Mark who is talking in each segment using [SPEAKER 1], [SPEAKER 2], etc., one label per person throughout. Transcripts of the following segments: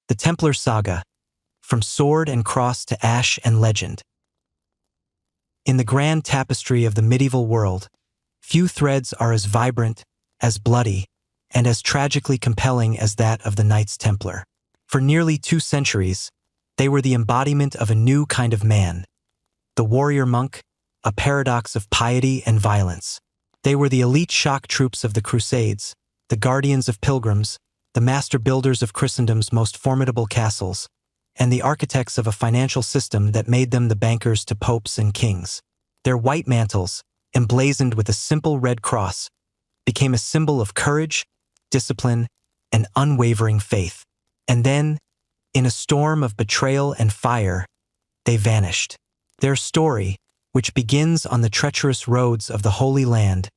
[SPEAKER 1] The Templar Saga, from sword and cross to ash and legend. In the grand tapestry of the medieval world, few threads are as vibrant, as bloody, and as tragically compelling as that of the Knights Templar. For nearly 2 centuries, they were the embodiment of a new kind of man, the warrior monk, a paradox of piety and violence. They were the elite shock troops of the Crusades, the guardians of pilgrims, the master builders of Christendom's most formidable castles, and the architects of a financial system that made them the bankers to popes and kings. Their white mantles, emblazoned with a simple red cross, became a symbol of courage, discipline, and unwavering faith. And then, in a storm of betrayal and fire, they vanished. Their story, which begins on the treacherous roads of the Holy Land,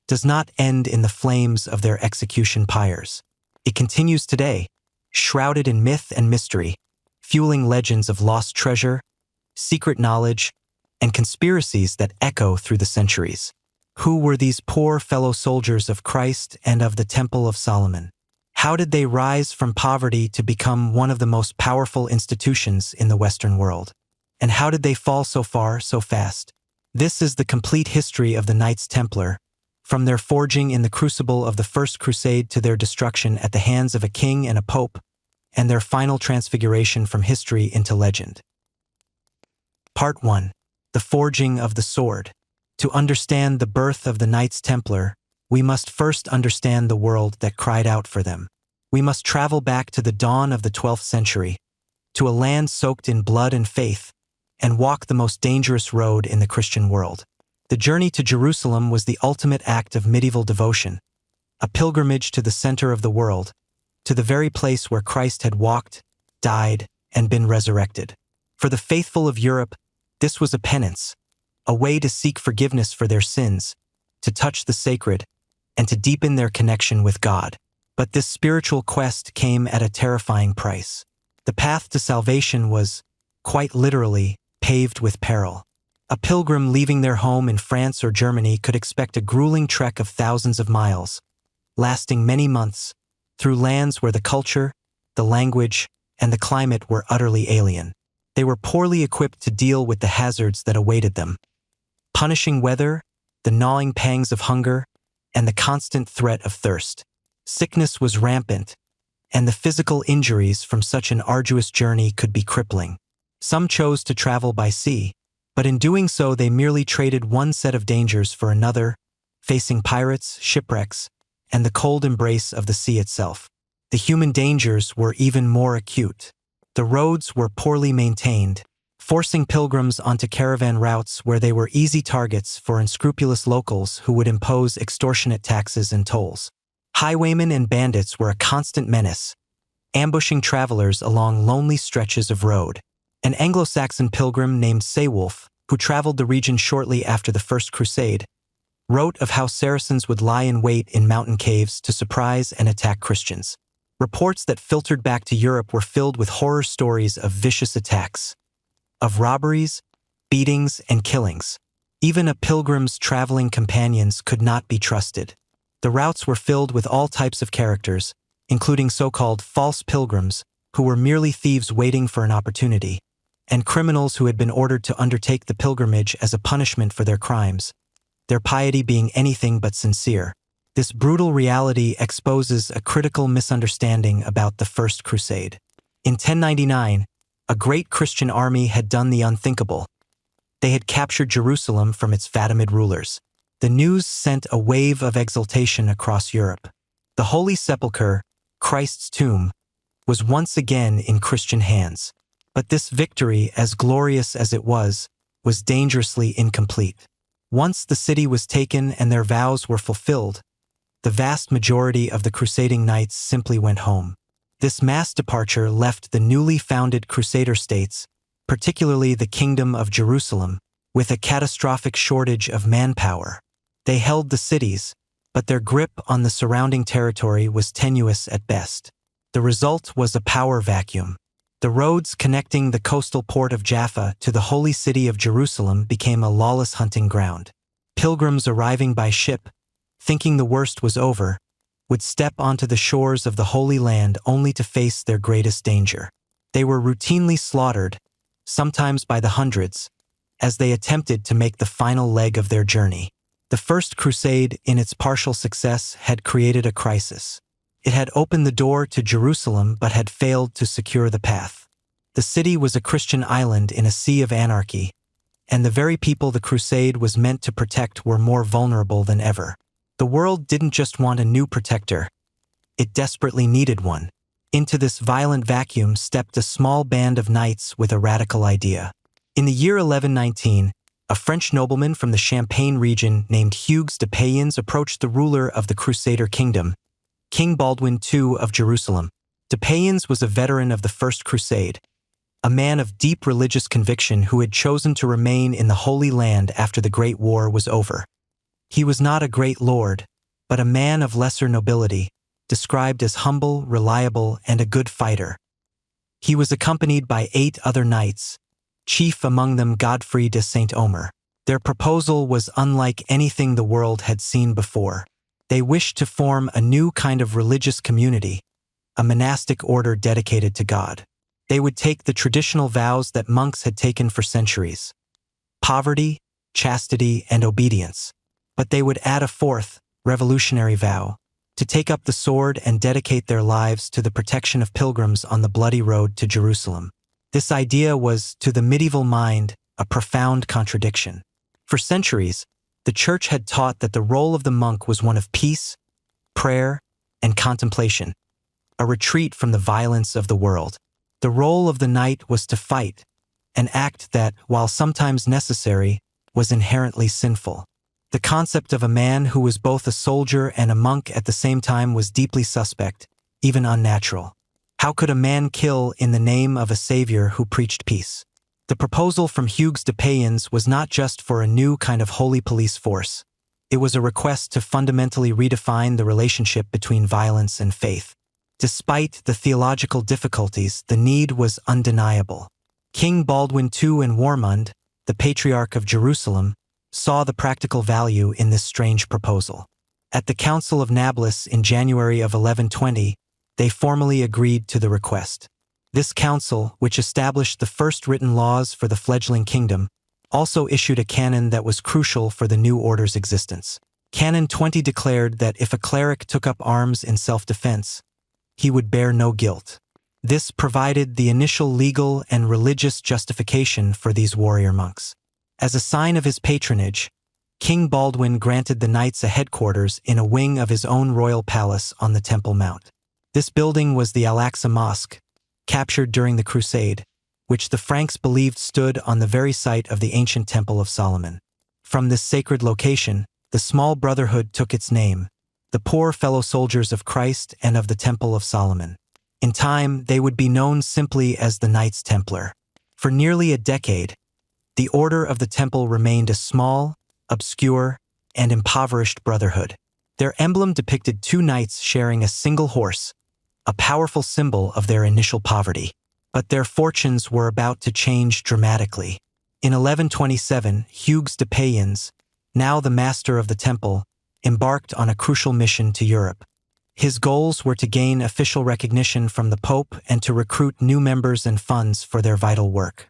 [SPEAKER 1] does not end in the flames of their execution pyres. It continues today, shrouded in myth and mystery, fueling legends of lost treasure, secret knowledge, and conspiracies that echo through the centuries. Who were these poor fellow soldiers of Christ and of the Temple of Solomon? How did they rise from poverty to become one of the most powerful institutions in the Western world? And how did they fall so far, so fast? This is the complete history of the Knights Templar, from their forging in the crucible of the First Crusade to their destruction at the hands of a king and a pope, and their final transfiguration from history into legend. Part 1. The Forging of the Sword. To understand the birth of the Knights Templar, we must first understand the world that cried out for them. We must travel back to the dawn of the 12th century, to a land soaked in blood and faith, and walk the most dangerous road in the Christian world. The journey to Jerusalem was the ultimate act of medieval devotion, a pilgrimage to the center of the world, to the very place where Christ had walked, died, and been resurrected. For the faithful of Europe, this was a penance, a way to seek forgiveness for their sins, to touch the sacred, and to deepen their connection with God. But this spiritual quest came at a terrifying price. The path to salvation was, quite literally, paved with peril. A pilgrim leaving their home in France or Germany could expect a grueling trek of thousands of miles, lasting many months, through lands where the culture, the language, and the climate were utterly alien. They were poorly equipped to deal with the hazards that awaited them. Punishing weather, the gnawing pangs of hunger, and the constant threat of thirst. Sickness was rampant, and the physical injuries from such an arduous journey could be crippling. Some chose to travel by sea, but in doing so they merely traded one set of dangers for another, facing pirates, shipwrecks, and the cold embrace of the sea itself. The human dangers were even more acute. The roads were poorly maintained, forcing pilgrims onto caravan routes where they were easy targets for unscrupulous locals who would impose extortionate taxes and tolls. Highwaymen and bandits were a constant menace, ambushing travelers along lonely stretches of road. An Anglo-Saxon pilgrim named Ceolwulf, who traveled the region shortly after the First Crusade, wrote of how Saracens would lie in wait in mountain caves to surprise and attack Christians. Reports that filtered back to Europe were filled with horror stories of vicious attacks, of robberies, beatings, and killings. Even a pilgrim's traveling companions could not be trusted. The routes were filled with all types of characters, including so-called false pilgrims, who were merely thieves waiting for an opportunity, and criminals who had been ordered to undertake the pilgrimage as a punishment for their crimes, their piety being anything but sincere. This brutal reality exposes a critical misunderstanding about the First Crusade. In 1099, a great Christian army had done the unthinkable. They had captured Jerusalem from its Fatimid rulers. The news sent a wave of exultation across Europe. The Holy Sepulchre, Christ's tomb, was once again in Christian hands. But this victory, as glorious as it was dangerously incomplete. Once the city was taken and their vows were fulfilled, the vast majority of the crusading knights simply went home. This mass departure left the newly founded Crusader states, particularly the Kingdom of Jerusalem, with a catastrophic shortage of manpower. They held the cities, but their grip on the surrounding territory was tenuous at best. The result was a power vacuum. The roads connecting the coastal port of Jaffa to the holy city of Jerusalem became a lawless hunting ground. Pilgrims arriving by ship, thinking the worst was over, would step onto the shores of the Holy Land only to face their greatest danger. They were routinely slaughtered, sometimes by the hundreds, as they attempted to make the final leg of their journey. The First Crusade, in its partial success, had created a crisis. It had opened the door to Jerusalem but had failed to secure the path. The city was a Christian island in a sea of anarchy, and the very people the crusade was meant to protect were more vulnerable than ever. The world didn't just want a new protector, it desperately needed one. Into this violent vacuum stepped a small band of knights with a radical idea. In the year 1119, a French nobleman from the Champagne region named Hugues de Payens approached the ruler of the Crusader kingdom, King Baldwin II of Jerusalem. De Payens was a veteran of the First Crusade, a man of deep religious conviction who had chosen to remain in the Holy Land after the Great War was over. He was not a great lord, but a man of lesser nobility, described as humble, reliable, and a good fighter. He was accompanied by 8 other knights, chief among them Godfrey de Saint-Omer. Their proposal was unlike anything the world had seen before. They wished to form a new kind of religious community, a monastic order dedicated to God. They would take the traditional vows that monks had taken for centuries: poverty, chastity, and obedience. But they would add a 4th, revolutionary vow: to take up the sword and dedicate their lives to the protection of pilgrims on the bloody road to Jerusalem. This idea was, to the medieval mind, a profound contradiction. For centuries, the Church had taught that the role of the monk was one of peace, prayer, and contemplation, a retreat from the violence of the world. The role of the knight was to fight, an act that, while sometimes necessary, was inherently sinful. The concept of a man who was both a soldier and a monk at the same time was deeply suspect, even unnatural. How could a man kill in the name of a savior who preached peace? The proposal from Hugues de Payens was not just for a new kind of holy police force. It was a request to fundamentally redefine the relationship between violence and faith. Despite the theological difficulties, the need was undeniable. King Baldwin II and Warmund, the Patriarch of Jerusalem, saw the practical value in this strange proposal. At the Council of Nablus in January of 1120, they formally agreed to the request. This council, which established the first written laws for the fledgling kingdom, also issued a canon that was crucial for the new order's existence. Canon 20 declared that if a cleric took up arms in self-defense, he would bear no guilt. This provided the initial legal and religious justification for these warrior monks. As a sign of his patronage, King Baldwin granted the knights a headquarters in a wing of his own royal palace on the Temple Mount. This building was the Al-Aqsa Mosque, captured during the Crusade, which the Franks believed stood on the very site of the ancient Temple of Solomon. From this sacred location, the small brotherhood took its name, the poor fellow soldiers of Christ and of the Temple of Solomon. In time, they would be known simply as the Knights Templar. For nearly a decade, the Order of the Temple remained a small, obscure, and impoverished brotherhood. Their emblem depicted 2 knights sharing a single horse, a powerful symbol of their initial poverty. But their fortunes were about to change dramatically. In 1127, Hugues de Payens, now the master of the temple, embarked on a crucial mission to Europe. His goals were to gain official recognition from the Pope and to recruit new members and funds for their vital work.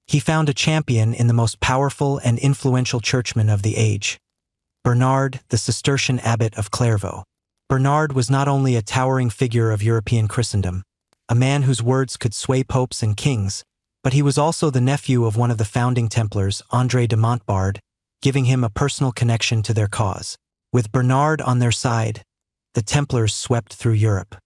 [SPEAKER 1] He found a champion in the most powerful and influential churchman of the age, Bernard, the Cistercian abbot of Clairvaux. Bernard was not only a towering figure of European Christendom, a man whose words could sway popes and kings, but he was also the nephew of one of the founding Templars, André de Montbard, giving him a personal connection to their cause. With Bernard on their side, the Templars swept through Europe.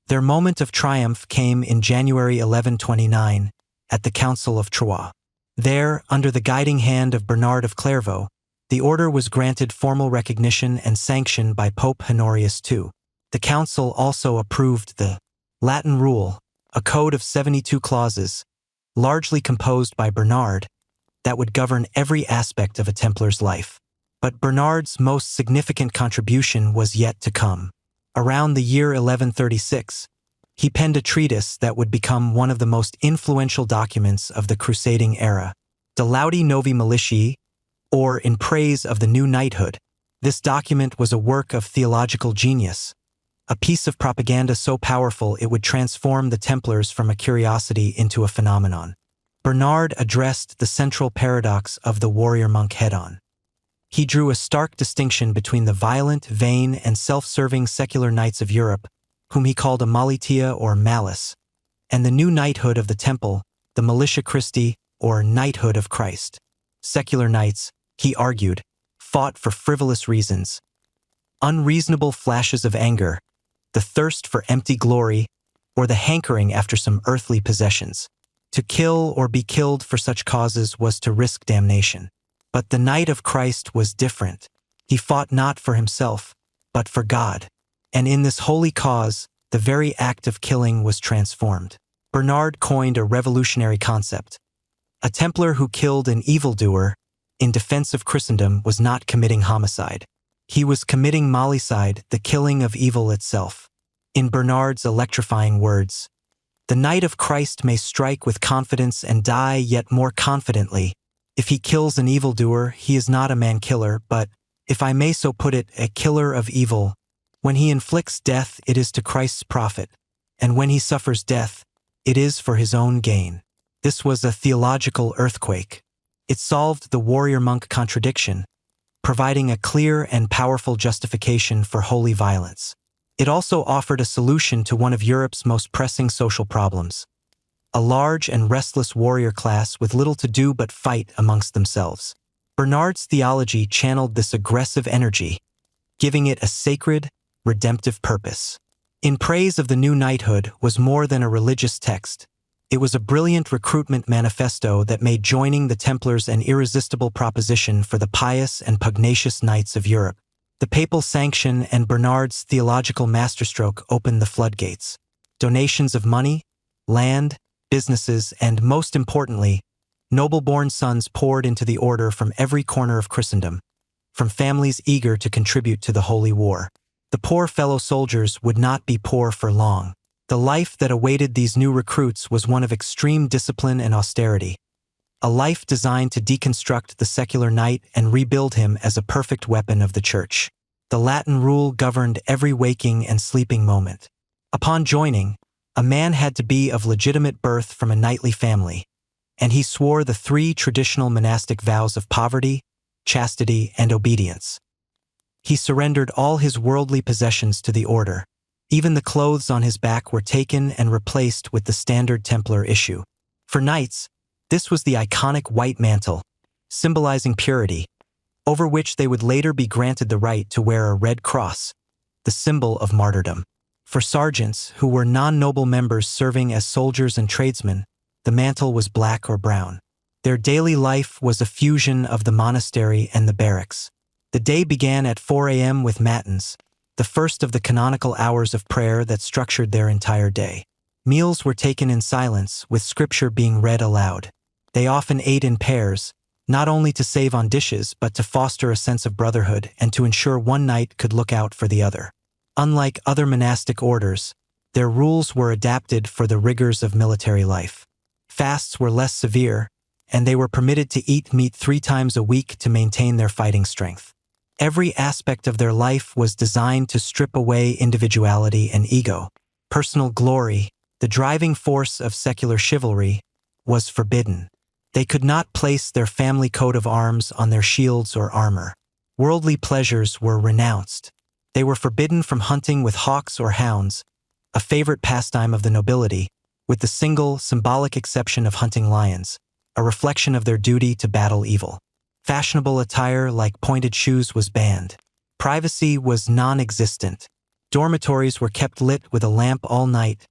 [SPEAKER 1] Their moment of triumph came in January 1129, at the Council of Troyes. There, under the guiding hand of Bernard of Clairvaux, the order was granted formal recognition and sanction by Pope Honorius II. The council also approved the Latin Rule, a code of 72 clauses, largely composed by Bernard, that would govern every aspect of a Templar's life. But Bernard's most significant contribution was yet to come. Around the year 1136, he penned a treatise that would become one of the most influential documents of the crusading era, De Laudi Novi Militiae, or In Praise of the New Knighthood. This document was a work of theological genius, a piece of propaganda so powerful it would transform the Templars from a curiosity into a phenomenon. Bernard addressed the central paradox of the warrior-monk head-on. He drew a stark distinction between the violent, vain, and self-serving secular knights of Europe, whom he called a militia or malice, and the new knighthood of the Temple, the militia Christi or knighthood of Christ. Secular knights, he argued, fought for frivolous reasons, unreasonable flashes of anger, the thirst for empty glory, or the hankering after some earthly possessions. To kill or be killed for such causes was to risk damnation. But the Knight of Christ was different. He fought not for himself, but for God. And in this holy cause, the very act of killing was transformed. Bernard coined a revolutionary concept. A Templar who killed an evildoer in defense of Christendom was not committing homicide. He was committing malicide, the killing of evil itself. In Bernard's electrifying words, "The Knight of Christ may strike with confidence and die yet more confidently. If he kills an evildoer, he is not a man-killer, but, if I may so put it, a killer of evil. When he inflicts death, it is to Christ's profit, and when he suffers death, it is for his own gain." This was a theological earthquake. It solved the warrior-monk contradiction, providing a clear and powerful justification for holy violence. It also offered a solution to one of Europe's most pressing social problems: a large and restless warrior class with little to do but fight amongst themselves. Bernard's theology channeled this aggressive energy, giving it a sacred, redemptive purpose. In Praise of the New Knighthood was more than a religious text. It was a brilliant recruitment manifesto that made joining the Templars an irresistible proposition for the pious and pugnacious knights of Europe. The papal sanction and Bernard's theological masterstroke opened the floodgates. Donations of money, land, businesses, and, most importantly, noble-born sons poured into the order from every corner of Christendom, from families eager to contribute to the holy war. The poor fellow soldiers would not be poor for long. The life that awaited these new recruits was one of extreme discipline and austerity, a life designed to deconstruct the secular knight and rebuild him as a perfect weapon of the Church. The Latin rule governed every waking and sleeping moment. Upon joining, a man had to be of legitimate birth from a knightly family, and he swore the 3 traditional monastic vows of poverty, chastity, and obedience. He surrendered all his worldly possessions to the order. Even the clothes on his back were taken and replaced with the standard Templar issue. For knights, this was the iconic white mantle, symbolizing purity, over which they would later be granted the right to wear a red cross, the symbol of martyrdom. For sergeants, who were non-noble members serving as soldiers and tradesmen, the mantle was black or brown. Their daily life was a fusion of the monastery and the barracks. The day began at 4 a.m. with matins, the first of the canonical hours of prayer that structured their entire day. Meals were taken in silence, with scripture being read aloud. They often ate in pairs, not only to save on dishes but to foster a sense of brotherhood and to ensure one knight could look out for the other. Unlike other monastic orders, their rules were adapted for the rigors of military life. Fasts were less severe, and they were permitted to eat meat 3 times a week to maintain their fighting strength. Every aspect of their life was designed to strip away individuality and ego. Personal glory, the driving force of secular chivalry, was forbidden. They could not place their family coat of arms on their shields or armor. Worldly pleasures were renounced. They were forbidden from hunting with hawks or hounds, a favorite pastime of the nobility, with the single, symbolic exception of hunting lions, a reflection of their duty to battle evil. Fashionable attire like pointed shoes was banned. Privacy was non-existent. Dormitories were kept lit with a lamp all night,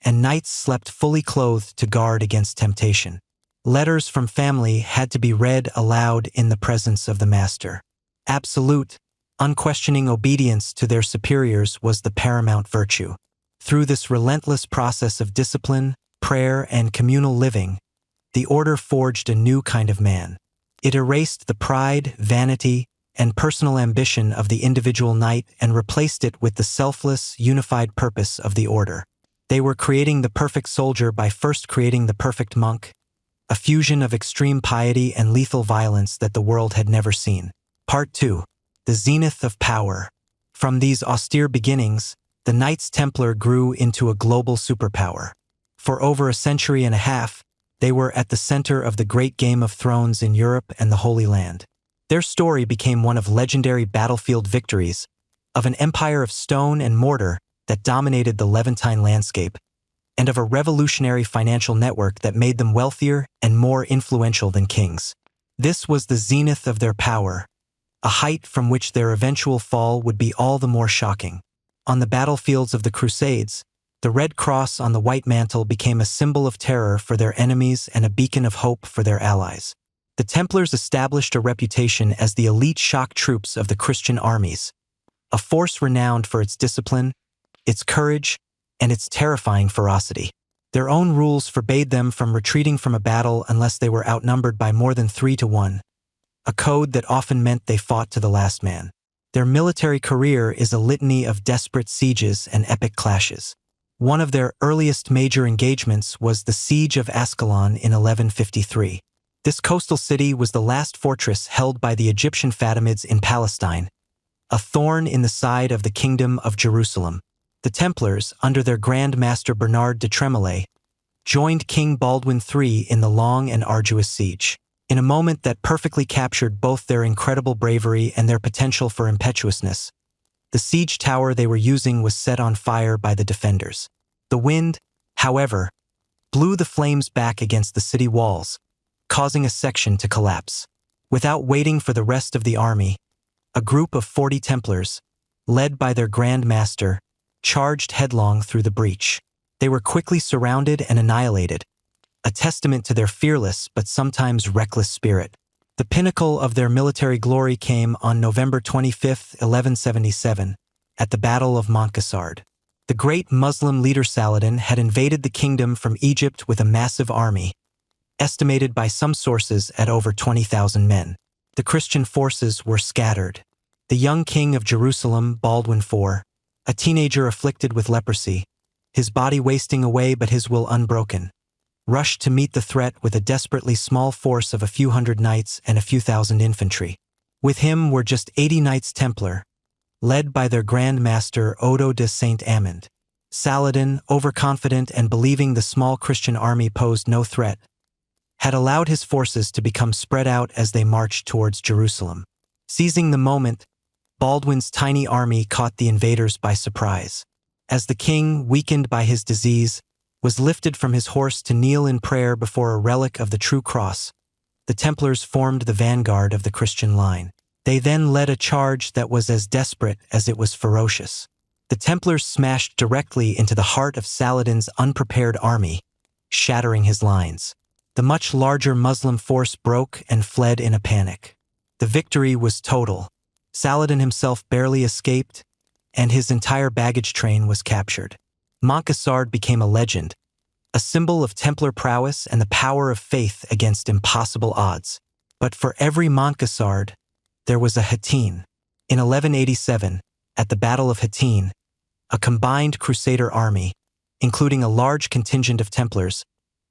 [SPEAKER 1] and knights slept fully clothed to guard against temptation. Letters from family had to be read aloud in the presence of the master. Absolute, unquestioning obedience to their superiors was the paramount virtue. Through this relentless process of discipline, prayer, and communal living, the order forged a new kind of man. It erased the pride, vanity, and personal ambition of the individual knight and replaced it with the selfless, unified purpose of the order. They were creating the perfect soldier by first creating the perfect monk, a fusion of extreme piety and lethal violence that the world had never seen. Part 2. The Zenith of Power. From these austere beginnings, the Knights Templar grew into a global superpower. For over a century and a half, they were at the center of the great Game of Thrones in Europe and the Holy Land. Their story became one of legendary battlefield victories, of an empire of stone and mortar that dominated the Levantine landscape, and of a revolutionary financial network that made them wealthier and more influential than kings. This was the zenith of their power, a height from which their eventual fall would be all the more shocking. On the battlefields of the Crusades, the red cross on the white mantle became a symbol of terror for their enemies and a beacon of hope for their allies. The Templars established a reputation as the elite shock troops of the Christian armies, a force renowned for its discipline, its courage, and its terrifying ferocity. Their own rules forbade them from retreating from a battle unless they were outnumbered by more than 3-1, a code that often meant they fought to the last man. Their military career is a litany of desperate sieges and epic clashes. One of their earliest major engagements was the Siege of Ascalon in 1153. This coastal city was the last fortress held by the Egyptian Fatimids in Palestine, a thorn in the side of the Kingdom of Jerusalem. The Templars, under their Grand Master Bernard de Tremolay, joined King Baldwin III in the long and arduous siege. In a moment that perfectly captured both their incredible bravery and their potential for impetuousness, the siege tower they were using was set on fire by the defenders. The wind, however, blew the flames back against the city walls, causing a section to collapse. Without waiting for the rest of the army, a group of 40 Templars, led by their Grand Master, charged headlong through the breach. They were quickly surrounded and annihilated, a testament to their fearless but sometimes reckless spirit. The pinnacle of their military glory came on November 25, 1177, at the Battle of Montcassard. The great Muslim leader Saladin had invaded the kingdom from Egypt with a massive army, estimated by some sources at over 20,000 men. The Christian forces were scattered. The young king of Jerusalem, Baldwin IV, a teenager afflicted with leprosy, his body wasting away but his will unbroken, rushed to meet the threat with a desperately small force of a few hundred knights and a few thousand infantry. With him were just 80 Knights Templar, led by their Grand Master Odo de Saint-Amand. Saladin, overconfident and believing the small Christian army posed no threat, had allowed his forces to become spread out as they marched towards Jerusalem. Seizing the moment, Baldwin's tiny army caught the invaders by surprise. As the king, weakened by his disease, was lifted from his horse to kneel in prayer before a relic of the true cross, the Templars formed the vanguard of the Christian line. They then led a charge that was as desperate as it was ferocious. The Templars smashed directly into the heart of Saladin's unprepared army, shattering his lines. The much larger Muslim force broke and fled in a panic. The victory was total. Saladin himself barely escaped, and his entire baggage train was captured. Montcassard became a legend, a symbol of Templar prowess and the power of faith against impossible odds. But for every Montcassard, there was a Hattin. In 1187, at the Battle of Hattin, a combined Crusader army, including a large contingent of Templars,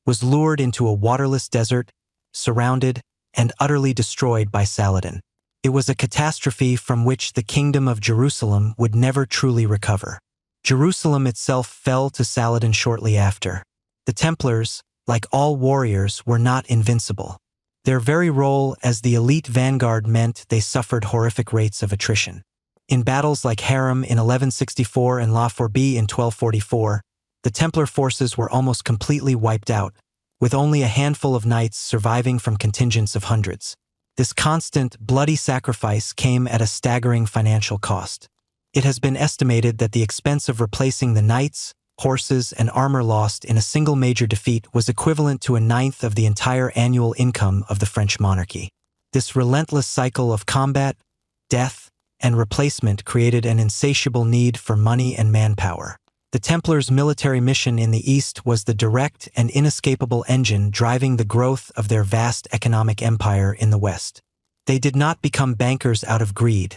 [SPEAKER 1] was lured into a waterless desert, surrounded, and utterly destroyed by Saladin. It was a catastrophe from which the Kingdom of Jerusalem would never truly recover. Jerusalem itself fell to Saladin shortly after. The Templars, like all warriors, were not invincible. Their very role as the elite vanguard meant they suffered horrific rates of attrition. In battles like Haram in 1164 and La Fourby in 1244, the Templar forces were almost completely wiped out, with only a handful of knights surviving from contingents of hundreds. This constant, bloody sacrifice came at a staggering financial cost. It has been estimated that the expense of replacing the knights, horses, and armor lost in a single major defeat was equivalent to a ninth of the entire annual income of the French monarchy. This relentless cycle of combat, death, and replacement created an insatiable need for money and manpower. The Templars' military mission in the East was the direct and inescapable engine driving the growth of their vast economic empire in the West. They did not become bankers out of greed.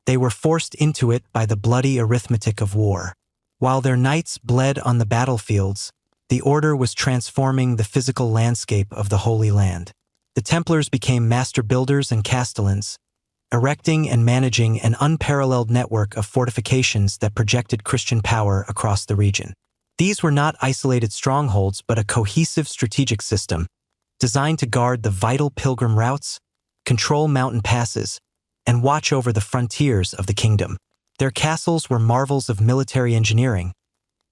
[SPEAKER 1] They were forced into it by the bloody arithmetic of war. While their knights bled on the battlefields, the order was transforming the physical landscape of the Holy Land. The Templars became master builders and castellans, erecting and managing an unparalleled network of fortifications that projected Christian power across the region. These were not isolated strongholds but a cohesive strategic system designed to guard the vital pilgrim routes, control mountain passes, and watch over the frontiers of the kingdom. Their castles were marvels of military engineering,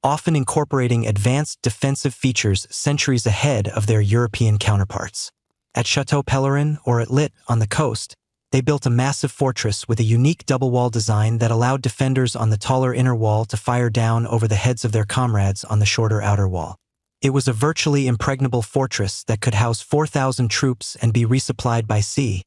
[SPEAKER 1] often incorporating advanced defensive features centuries ahead of their European counterparts. At Chateau Pellerin or at Lit on the coast, they built a massive fortress with a unique double-wall design that allowed defenders on the taller inner wall to fire down over the heads of their comrades on the shorter outer wall. It was a virtually impregnable fortress that could house 4,000 troops and be resupplied by sea,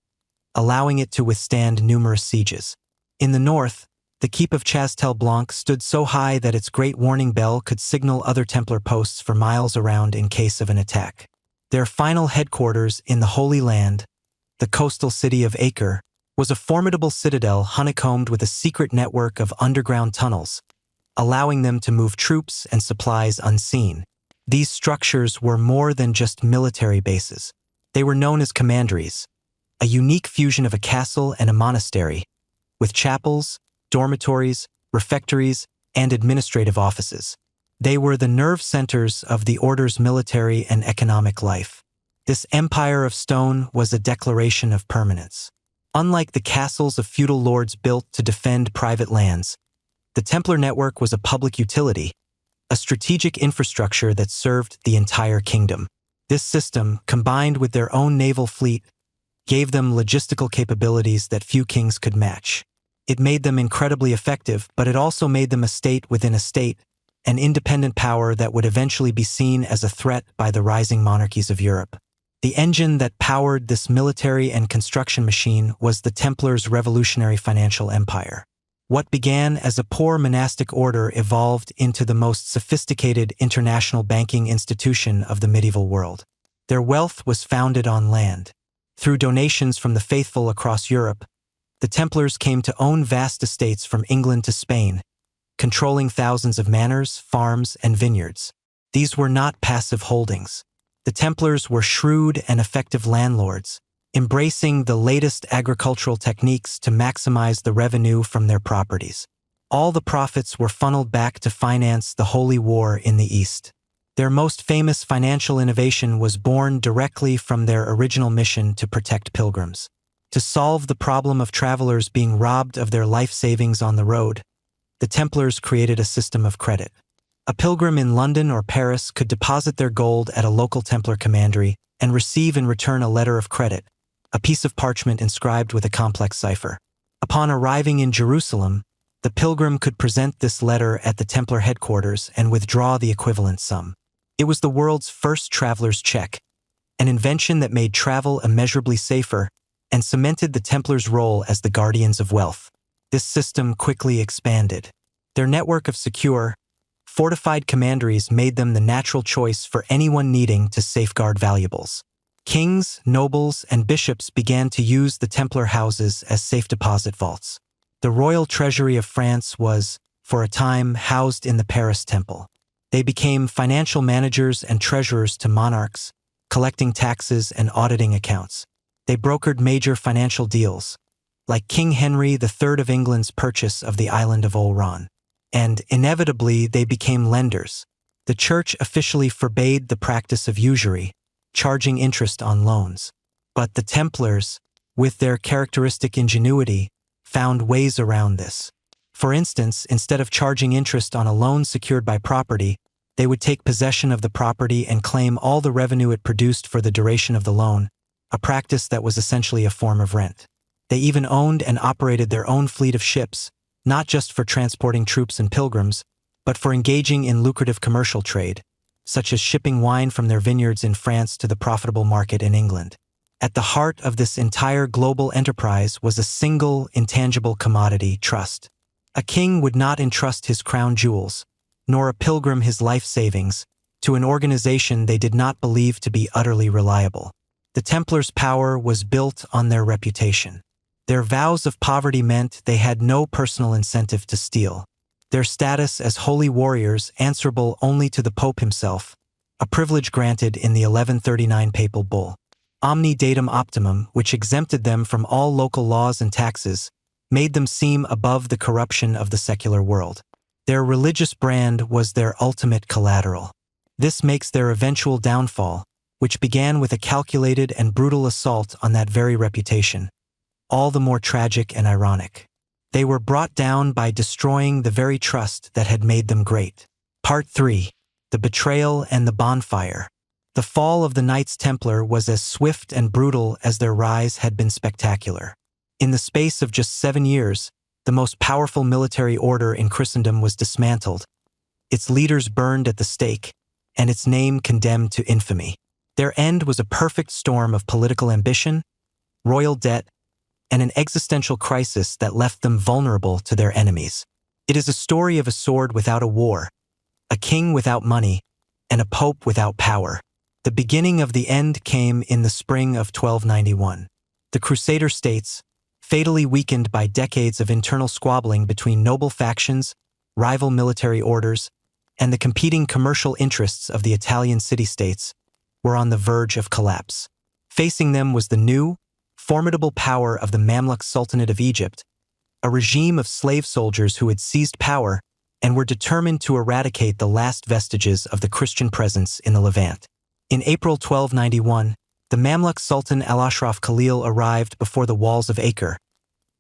[SPEAKER 1] allowing it to withstand numerous sieges. In the north, the keep of Chastel-Blanc stood so high that its great warning bell could signal other Templar posts for miles around in case of an attack. Their final headquarters in the Holy Land, the coastal city of Acre, was a formidable citadel honeycombed with a secret network of underground tunnels, allowing them to move troops and supplies unseen. These structures were more than just military bases. They were known as commanderies, a unique fusion of a castle and a monastery, with chapels, dormitories, refectories, and administrative offices. They were the nerve centers of the order's military and economic life. This empire of stone was a declaration of permanence. Unlike the castles of feudal lords built to defend private lands, the Templar network was a public utility, a strategic infrastructure that served the entire kingdom. This system, combined with their own naval fleet, gave them logistical capabilities that few kings could match. It made them incredibly effective, but it also made them a state within a state, an independent power that would eventually be seen as a threat by the rising monarchies of Europe. The engine that powered this military and construction machine was the Templars' revolutionary financial empire. What began as a poor monastic order evolved into the most sophisticated international banking institution of the medieval world. Their wealth was founded on land. Through donations from the faithful across Europe, the Templars came to own vast estates from England to Spain, controlling thousands of manors, farms, and vineyards. These were not passive holdings. The Templars were shrewd and effective landlords, embracing the latest agricultural techniques to maximize the revenue from their properties. All the profits were funneled back to finance the Holy War in the East. Their most famous financial innovation was born directly from their original mission to protect pilgrims. To solve the problem of travelers being robbed of their life savings on the road, the Templars created a system of credit. A pilgrim in London or Paris could deposit their gold at a local Templar commandery and receive in return a letter of credit, a piece of parchment inscribed with a complex cipher. Upon arriving in Jerusalem, the pilgrim could present this letter at the Templar headquarters and withdraw the equivalent sum. It was the world's first traveler's check, an invention that made travel immeasurably safer and cemented the Templars' role as the guardians of wealth. This system quickly expanded. Their network of secure, fortified commanderies made them the natural choice for anyone needing to safeguard valuables. Kings, nobles, and bishops began to use the Templar houses as safe deposit vaults. The royal treasury of France was, for a time, housed in the Paris Temple. They became financial managers and treasurers to monarchs, collecting taxes and auditing accounts. They brokered major financial deals, like King Henry III of England's purchase of the island of Oran. And, inevitably, they became lenders. The church officially forbade the practice of usury, charging interest on loans. But the Templars, with their characteristic ingenuity, found ways around this. For instance, instead of charging interest on a loan secured by property, they would take possession of the property and claim all the revenue it produced for the duration of the loan, a practice that was essentially a form of rent. They even owned and operated their own fleet of ships, not just for transporting troops and pilgrims, but for engaging in lucrative commercial trade, such as shipping wine from their vineyards in France to the profitable market in England. At the heart of this entire global enterprise was a single, intangible commodity: trust. A king would not entrust his crown jewels, nor a pilgrim his life savings, to an organization they did not believe to be utterly reliable. The Templars' power was built on their reputation. Their vows of poverty meant they had no personal incentive to steal. Their status as holy warriors answerable only to the Pope himself, a privilege granted in the 1139 papal bull. omni datum optimum, which exempted them from all local laws and taxes, made them seem above the corruption of the secular world. Their religious brand was their ultimate collateral. This makes their eventual downfall, which began with a calculated and brutal assault on that very reputation, all the more tragic and ironic. They were brought down by destroying the very trust that had made them great. Part 3. The Betrayal and the Bonfire. The fall of the Knights Templar was as swift and brutal as their rise had been spectacular. In the space of just 7 years, the most powerful military order in Christendom was dismantled, its leaders burned at the stake, and its name condemned to infamy. Their end was a perfect storm of political ambition, royal debt, and an existential crisis that left them vulnerable to their enemies. It is a story of a sword without a war, a king without money, and a pope without power. The beginning of the end came in the spring of 1291. The Crusader states, fatally weakened by decades of internal squabbling between noble factions, rival military orders, and the competing commercial interests of the Italian city-states, were on the verge of collapse. Facing them was the new, formidable power of the Mamluk Sultanate of Egypt, a regime of slave soldiers who had seized power and were determined to eradicate the last vestiges of the Christian presence in the Levant. In April 1291, the Mamluk Sultan Al-Ashraf Khalil arrived before the walls of Acre,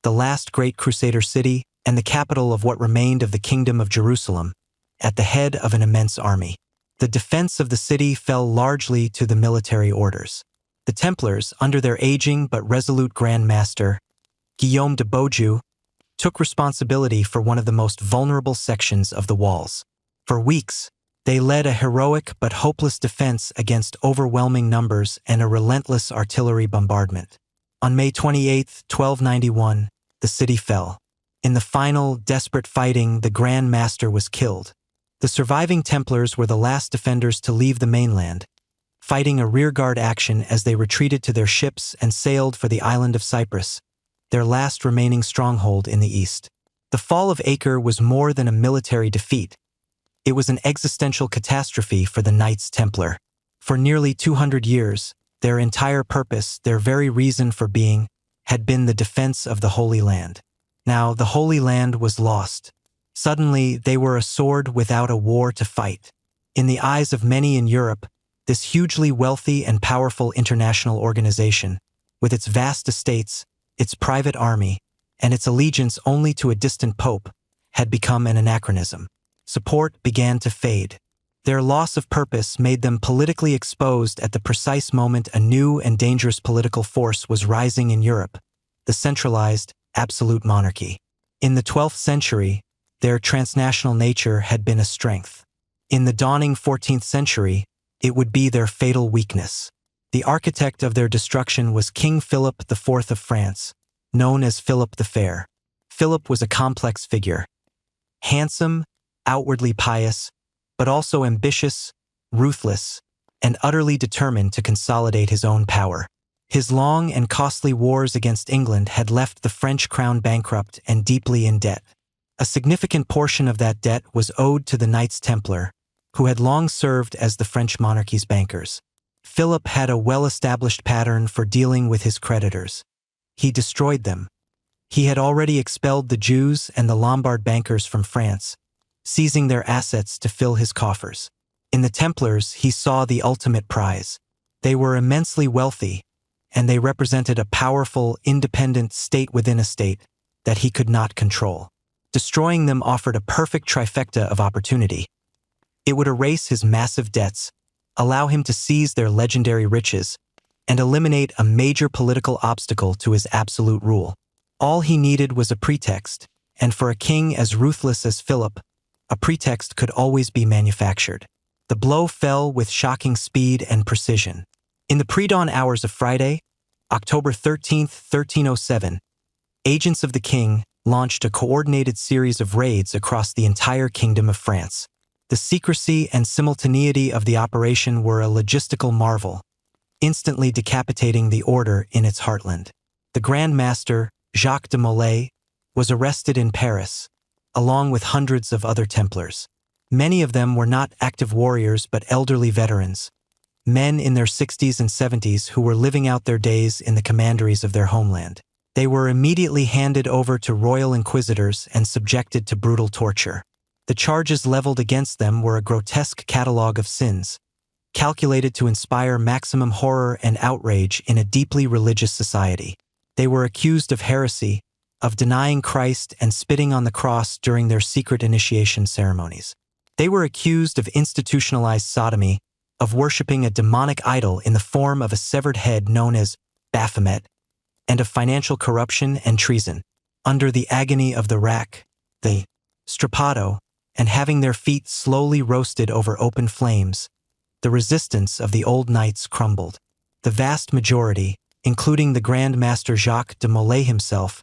[SPEAKER 1] the last great Crusader city and the capital of what remained of the Kingdom of Jerusalem, at the head of an immense army. The defense of the city fell largely to the military orders. The Templars, under their aging but resolute Grand Master, Guillaume de Beaujeu, took responsibility for one of the most vulnerable sections of the walls. For weeks, they led a heroic but hopeless defense against overwhelming numbers and a relentless artillery bombardment. On May 28, 1291, the city fell. In the final, desperate fighting, the Grand Master was killed. The surviving Templars were the last defenders to leave the mainland, fighting a rearguard action as they retreated to their ships and sailed for the island of Cyprus, their last remaining stronghold in the east. The fall of Acre was more than a military defeat. It was an existential catastrophe for the Knights Templar. For nearly 200 years, their entire purpose, their very reason for being, had been the defense of the Holy Land. Now the Holy Land was lost. Suddenly, they were a sword without a war to fight. In the eyes of many in Europe, this hugely wealthy and powerful international organization, with its vast estates, its private army, and its allegiance only to a distant pope, had become an anachronism. Support began to fade. Their loss of purpose made them politically exposed at the precise moment a new and dangerous political force was rising in Europe, the centralized, absolute monarchy. In the 12th century, their transnational nature had been a strength. In the dawning 14th century, it would be their fatal weakness. The architect of their destruction was King Philip IV of France, known as Philip the Fair. Philip was a complex figure. Handsome, outwardly pious, but also ambitious, ruthless, and utterly determined to consolidate his own power. His long and costly wars against England had left the French crown bankrupt and deeply in debt. A significant portion of that debt was owed to the Knights Templar, who had long served as the French monarchy's bankers. Philip had a well-established pattern for dealing with his creditors. He destroyed them. He had already expelled the Jews and the Lombard bankers from France, seizing their assets to fill his coffers. In the Templars, he saw the ultimate prize. They were immensely wealthy, and they represented a powerful, independent state within a state that he could not control. Destroying them offered a perfect trifecta of opportunity. It would erase his massive debts, allow him to seize their legendary riches, and eliminate a major political obstacle to his absolute rule. All he needed was a pretext, and for a king as ruthless as Philip, a pretext could always be manufactured. The blow fell with shocking speed and precision. In the pre-dawn hours of Friday, October 13, 1307, agents of the king launched a coordinated series of raids across the entire Kingdom of France. The secrecy and simultaneity of the operation were a logistical marvel, instantly decapitating the order in its heartland. The Grand Master, Jacques de Molay, was arrested in Paris, along with hundreds of other Templars. Many of them were not active warriors but elderly veterans, men in their 60s and 70s who were living out their days in the commanderies of their homeland. They were immediately handed over to royal inquisitors and subjected to brutal torture. The charges leveled against them were a grotesque catalogue of sins, calculated to inspire maximum horror and outrage in a deeply religious society. They were accused of heresy, of denying Christ and spitting on the cross during their secret initiation ceremonies. They were accused of institutionalized sodomy, of worshipping a demonic idol in the form of a severed head known as Baphomet, and of financial corruption and treason. Under the agony of the rack, the strappado, and having their feet slowly roasted over open flames, the resistance of the old knights crumbled. The vast majority, including the Grand Master Jacques de Molay himself,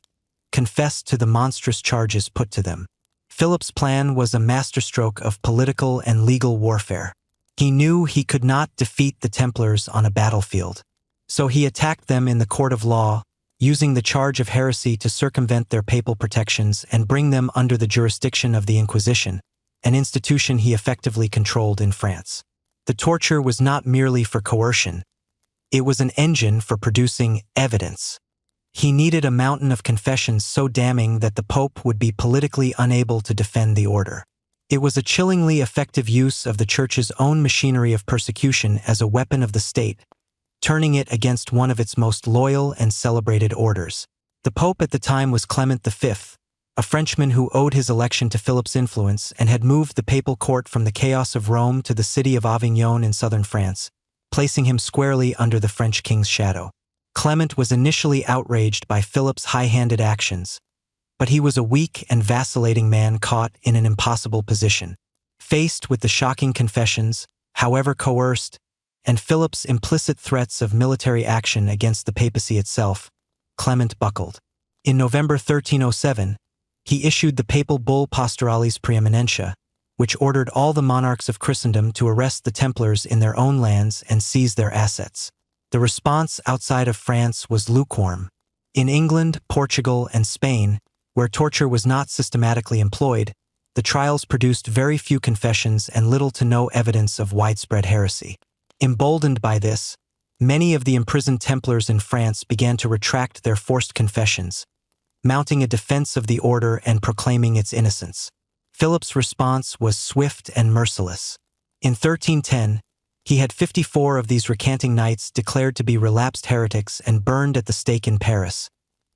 [SPEAKER 1] confessed to the monstrous charges put to them. Philip's plan was a masterstroke of political and legal warfare. He knew he could not defeat the Templars on a battlefield, so he attacked them in the court of law, using the charge of heresy to circumvent their papal protections and bring them under the jurisdiction of the Inquisition, an institution he effectively controlled in France. The torture was not merely for coercion. It was an engine for producing evidence. He needed a mountain of confessions so damning that the Pope would be politically unable to defend the order. It was a chillingly effective use of the Church's own machinery of persecution as a weapon of the state, turning it against one of its most loyal and celebrated orders. The Pope at the time was Clement V, a Frenchman who owed his election to Philip's influence and had moved the papal court from the chaos of Rome to the city of Avignon in southern France, placing him squarely under the French king's shadow. Clement was initially outraged by Philip's high-handed actions, but he was a weak and vacillating man caught in an impossible position. Faced with the shocking confessions, however coerced, and Philip's implicit threats of military action against the papacy itself, Clement buckled. In November 1307, he issued the papal bull Pastoralis Preeminentia, which ordered all the monarchs of Christendom to arrest the Templars in their own lands and seize their assets. The response outside of France was lukewarm. In England, Portugal, and Spain, where torture was not systematically employed, the trials produced very few confessions and little to no evidence of widespread heresy. Emboldened by this, many of the imprisoned Templars in France began to retract their forced confessions, mounting a defense of the order and proclaiming its innocence. Philip's response was swift and merciless. In 1310, he had 54 of these recanting knights declared to be relapsed heretics and burned at the stake in Paris,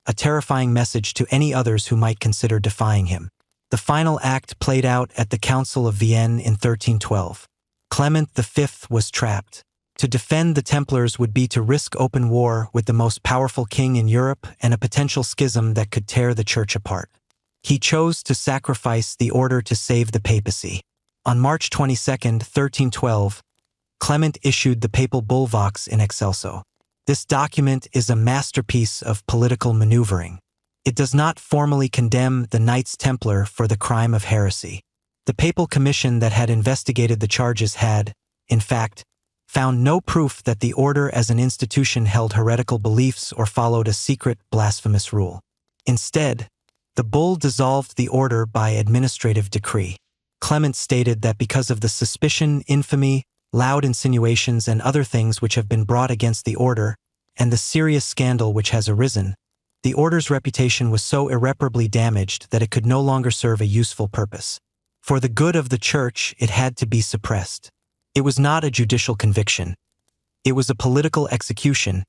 [SPEAKER 1] a terrifying message to any others who might consider defying him. The final act played out at the Council of Vienne in 1312. Clement V was trapped. To defend the Templars would be to risk open war with the most powerful king in Europe and a potential schism that could tear the Church apart. He chose to sacrifice the order to save the papacy. On March 22, 1312, Clement issued the papal bull Vox in Excelso. This document is a masterpiece of political maneuvering. It does not formally condemn the Knights Templar for the crime of heresy. The papal commission that had investigated the charges had, in fact, found no proof that the order as an institution held heretical beliefs or followed a secret, blasphemous rule. Instead, the bull dissolved the order by administrative decree. Clement stated that because of the suspicion, infamy, loud insinuations, and other things which have been brought against the order, and the serious scandal which has arisen, the order's reputation was so irreparably damaged that it could no longer serve a useful purpose. For the good of the Church, it had to be suppressed. It was not a judicial conviction. It was a political execution,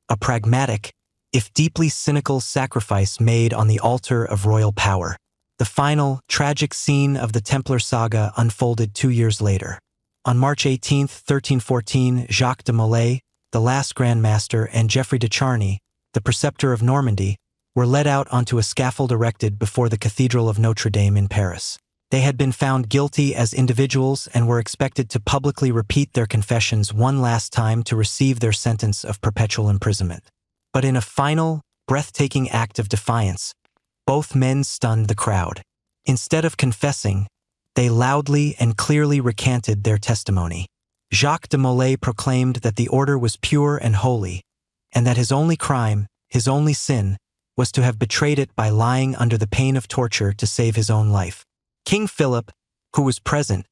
[SPEAKER 1] a pragmatic, if deeply cynical sacrifice made on the altar of royal power. The final, tragic scene of the Templar saga unfolded 2 years later. On March 18, 1314, Jacques de Molay, the last Grand Master, and Geoffrey de Charny, the preceptor of Normandy, were led out onto a scaffold erected before the Cathedral of Notre Dame in Paris. They had been found guilty as individuals and were expected to publicly repeat their confessions one last time to receive their sentence of perpetual imprisonment. But in a final, breathtaking act of defiance, both men stunned the crowd. Instead of confessing, they loudly and clearly recanted their testimony. Jacques de Molay proclaimed that the order was pure and holy, and that his only crime, his only sin, was to have betrayed it by lying under the pain of torture to save his own life. King Philip, who was present,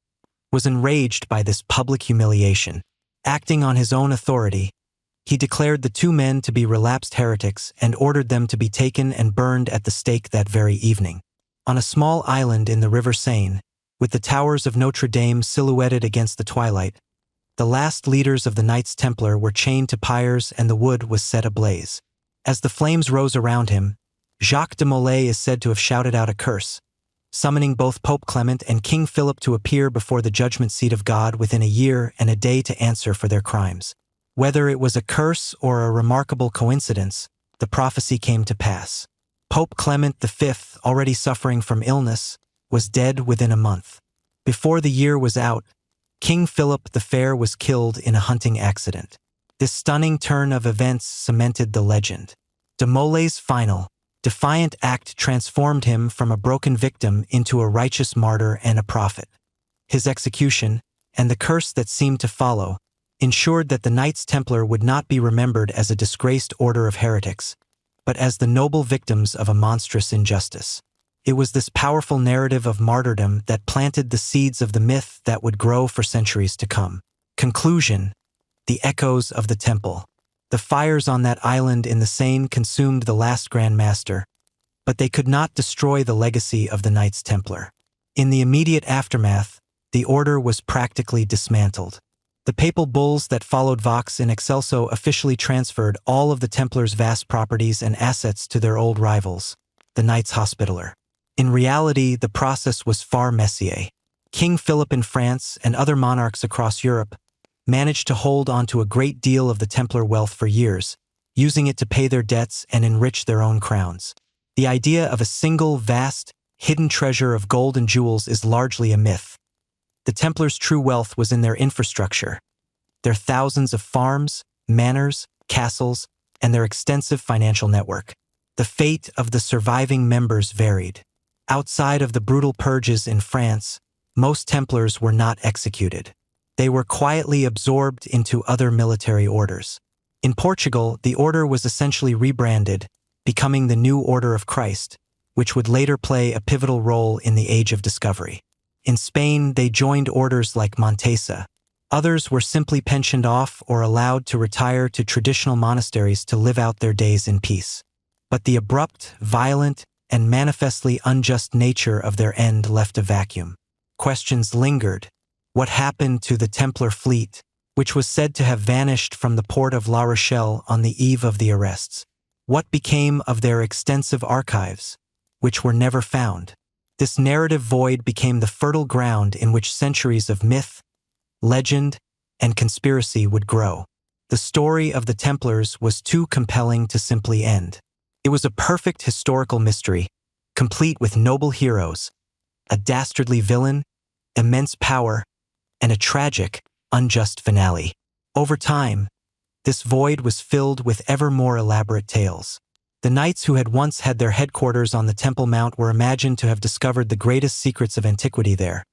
[SPEAKER 1] was enraged by this public humiliation. Acting on his own authority, he declared the two men to be relapsed heretics and ordered them to be taken and burned at the stake that very evening. On a small island in the River Seine, with the towers of Notre Dame silhouetted against the twilight, the last leaders of the Knights Templar were chained to pyres and the wood was set ablaze. As the flames rose around him, Jacques de Molay is said to have shouted out a curse, summoning both Pope Clement and King Philip to appear before the judgment seat of God within a year and a day to answer for their crimes. Whether it was a curse or a remarkable coincidence, the prophecy came to pass. Pope Clement V, already suffering from illness, was dead within a month. Before the year was out, King Philip the Fair was killed in a hunting accident. This stunning turn of events cemented the legend. De Molay's final, defiant act transformed him from a broken victim into a righteous martyr and a prophet. His execution, and the curse that seemed to follow, ensured that the Knights Templar would not be remembered as a disgraced order of heretics, but as the noble victims of a monstrous injustice. It was this powerful narrative of martyrdom that planted the seeds of the myth that would grow for centuries to come. Conclusion: the echoes of the temple. The fires on that island in the Seine consumed the last Grand Master, but they could not destroy the legacy of the Knights Templar. In the immediate aftermath, the order was practically dismantled. The papal bulls that followed Vox in Excelso officially transferred all of the Templars' vast properties and assets to their old rivals, the Knights Hospitaller. In reality, the process was far messier. King Philip in France and other monarchs across Europe managed to hold onto a great deal of the Templar wealth for years, using it to pay their debts and enrich their own crowns. The idea of a single, vast, hidden treasure of gold and jewels is largely a myth. The Templars' true wealth was in their infrastructure, their thousands of farms, manors, castles, and their extensive financial network. The fate of the surviving members varied. Outside of the brutal purges in France, most Templars were not executed. They were quietly absorbed into other military orders. In Portugal, the order was essentially rebranded, becoming the New Order of Christ, which would later play a pivotal role in the Age of Discovery. In Spain, they joined orders like Montesa. Others were simply pensioned off or allowed to retire to traditional monasteries to live out their days in peace. But the abrupt, violent, and manifestly unjust nature of their end left a vacuum. Questions lingered. What happened to the Templar fleet, which was said to have vanished from the port of La Rochelle on the eve of the arrests? What became of their extensive archives, which were never found? This narrative void became the fertile ground in which centuries of myth, legend, and conspiracy would grow. The story of the Templars was too compelling to simply end. It was a perfect historical mystery, complete with noble heroes, a dastardly villain, immense power, and a tragic, unjust finale. Over time, this void was filled with ever more elaborate tales. The knights who had once had their headquarters on the Temple Mount were imagined to have discovered the greatest secrets of antiquity there.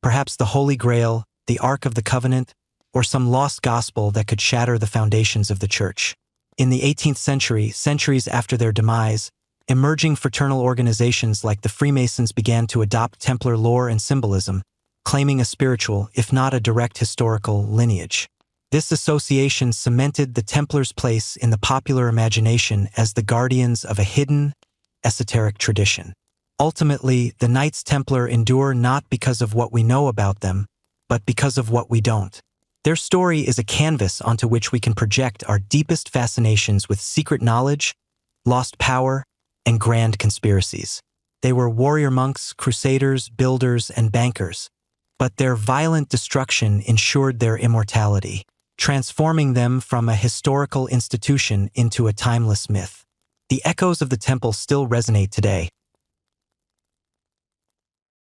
[SPEAKER 1] Perhaps the Holy Grail, the Ark of the Covenant, or some lost gospel that could shatter the foundations of the Church. In the 18th century, centuries after their demise, emerging fraternal organizations like the Freemasons began to adopt Templar lore and symbolism, claiming a spiritual, if not a direct historical, lineage. This association cemented the Templars' place in the popular imagination as the guardians of a hidden, esoteric tradition. Ultimately, the Knights Templar endure not because of what we know about them, but because of what we don't. Their story is a canvas onto which we can project our deepest fascinations with secret knowledge, lost power, and grand conspiracies. They were warrior monks, crusaders, builders, and bankers, but their violent destruction ensured their immortality, transforming them from a historical institution into a timeless myth. The echoes of the temple still resonate today,